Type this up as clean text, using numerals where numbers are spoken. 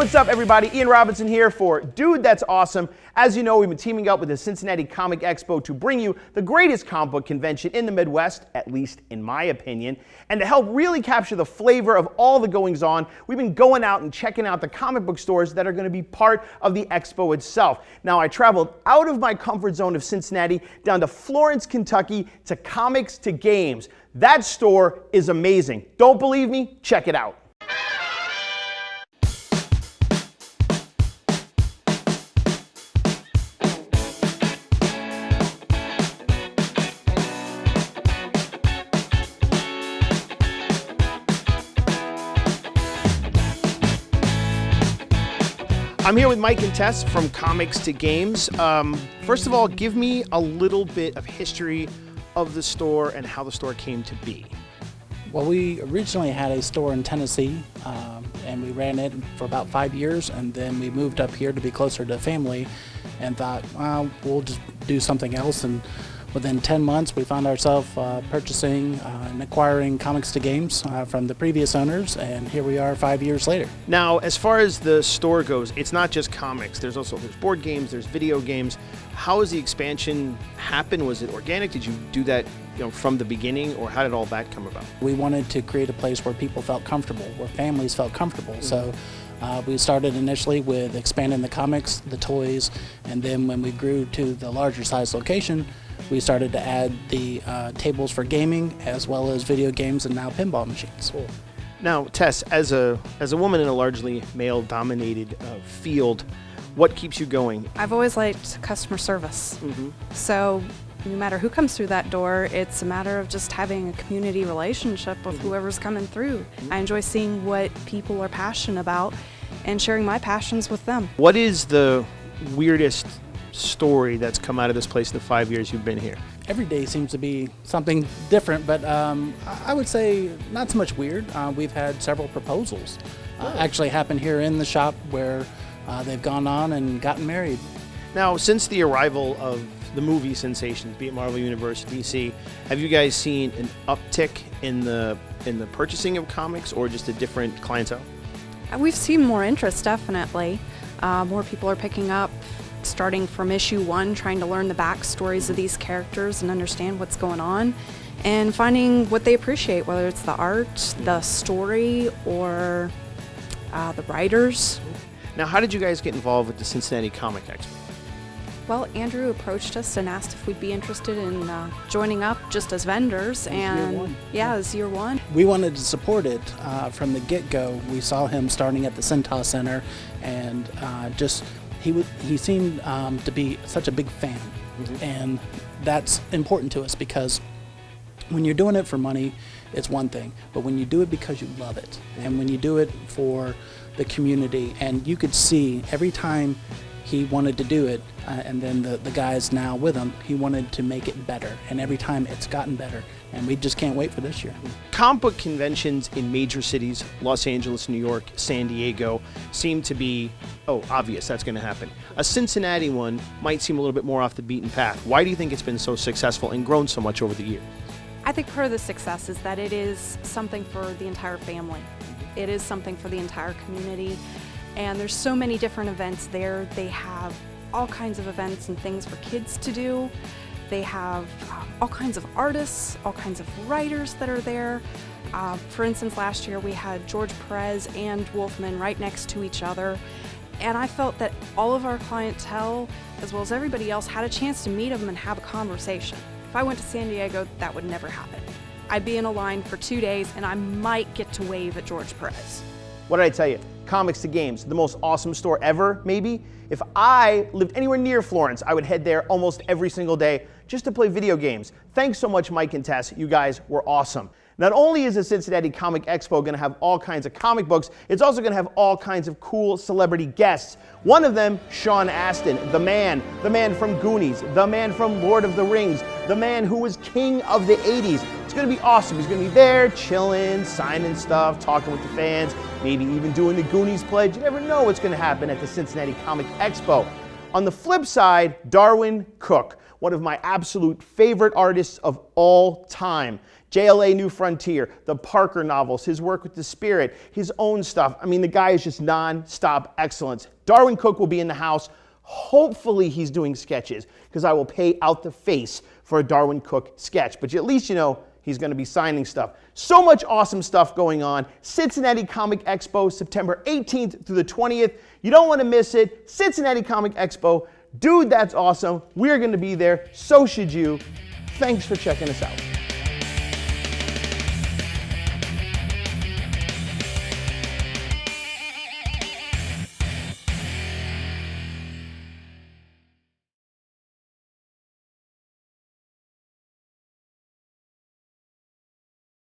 What's up, everybody? Ian Robinson here for Dude That's Awesome. As you know, we've been teaming up with the Cincinnati Comic Expo to bring you the greatest comic book convention in the Midwest, at least in my opinion. And to help really capture the flavor of all the goings-on, we've been going out and checking out the comic book stores that are going to be part of the Expo itself. Now, I traveled out of my comfort zone of Cincinnati down to Florence, Kentucky, to Comics to Games. That store is amazing. Don't believe me? Check it out. I'm here with Mike and Tess from Comics to Games. First of all, give me a little bit of history of the store and how the store came to be. Well, we originally had a store in Tennessee, and we ran it for about 5 years, and then we moved up here to be closer to family and thought, well, we'll just do something else. And within 10 months, we found ourselves purchasing and acquiring Comics to Games from the previous owners, and here we are 5 years later. Now, as far as the store goes, it's not just comics. There's board games, there's video games. How has the expansion happened? Was it organic? Did you do that from the beginning, or how did all that come about? We wanted to create a place where people felt comfortable, where families felt comfortable. So we started initially with expanding the comics, the toys, and then when we grew to the larger size location, we started to add the tables for gaming as well as video games and now pinball machines. Cool. Now, Tess, as a woman in a largely male-dominated field, what keeps you going? I've always liked customer service. So no matter who comes through that door, it's a matter of just having a community relationship with whoever's coming through. I enjoy seeing what people are passionate about and sharing my passions with them. What is the weirdest story that's come out of this place in the 5 years you've been here? Every day seems to be something different, but I would say not so much weird. We've had several proposals actually happen here in the shop where they've gone on and gotten married. Now, since the arrival of the movie sensations, be it Marvel Universe, DC, have you guys seen an uptick in the purchasing of comics, or just a different clientele? We've seen more interest, definitely. More people are picking up, starting from issue 1, trying to learn the backstories of these characters and understand what's going on, and finding what they appreciate, whether it's the art, the story, or the writers. Now, how did you guys get involved with the Cincinnati Comic Expo? Well, Andrew approached us and asked if we'd be interested in joining up just as vendors, and as year one. We wanted to support it from the get-go. We saw him starting at the Centos Center, and he seemed to be such a big fan, and that's important to us because when you're doing it for money, it's one thing, but when you do it because you love it, and when you do it for the community, and you could see every time he wanted to do it, and then the guys now with him, he wanted to make it better, and every time it's gotten better, and we just can't wait for this year. Comic book conventions in major cities, Los Angeles, New York, San Diego, seem to be, obvious, that's going to happen. A Cincinnati one might seem a little bit more off the beaten path. Why do you think it's been so successful and grown so much over the years? I think part of the success is that it is something for the entire family. It is something for the entire community, and there's so many different events there. They have all kinds of events and things for kids to do. They have all kinds of artists, all kinds of writers that are there. For instance, last year we had George Perez and Wolfman right next to each other, and I felt that all of our clientele, as well as everybody else, had a chance to meet them and have a conversation. If I went to San Diego, that would never happen. I'd be in a line for 2 days, and I might get to wave at George Perez. What did I tell you? Comics to Games, the most awesome store ever, maybe. If I lived anywhere near Florence, I would head there almost every single day just to play video games. Thanks so much, Mike and Tess. You guys were awesome. Not only is the Cincinnati Comic Expo going to have all kinds of comic books, it's also going to have all kinds of cool celebrity guests. One of them, Sean Astin, the man from Goonies, the man from Lord of the Rings, the man who was king of the 80s. It's going to be awesome. He's going to be there chilling, signing stuff, talking with the fans, maybe even doing the Goonies pledge. You never know what's going to happen at the Cincinnati Comic Expo. On the flip side, Darwyn, Cooke, one of my absolute favorite artists of all time. JLA New Frontier, the Parker novels, his work with The Spirit, his own stuff. I mean, the guy is just non-stop excellence. Darwyn Cooke will be in the house. Hopefully he's doing sketches, because I will pay out the face for a Darwyn Cooke sketch. But at least you know he's going to be signing stuff. So much awesome stuff going on. Cincinnati Comic Expo, September 18th through the 20th. You don't want to miss it. Cincinnati Comic Expo. Dude, that's awesome. We're going to be there. So should you. Thanks for checking us out.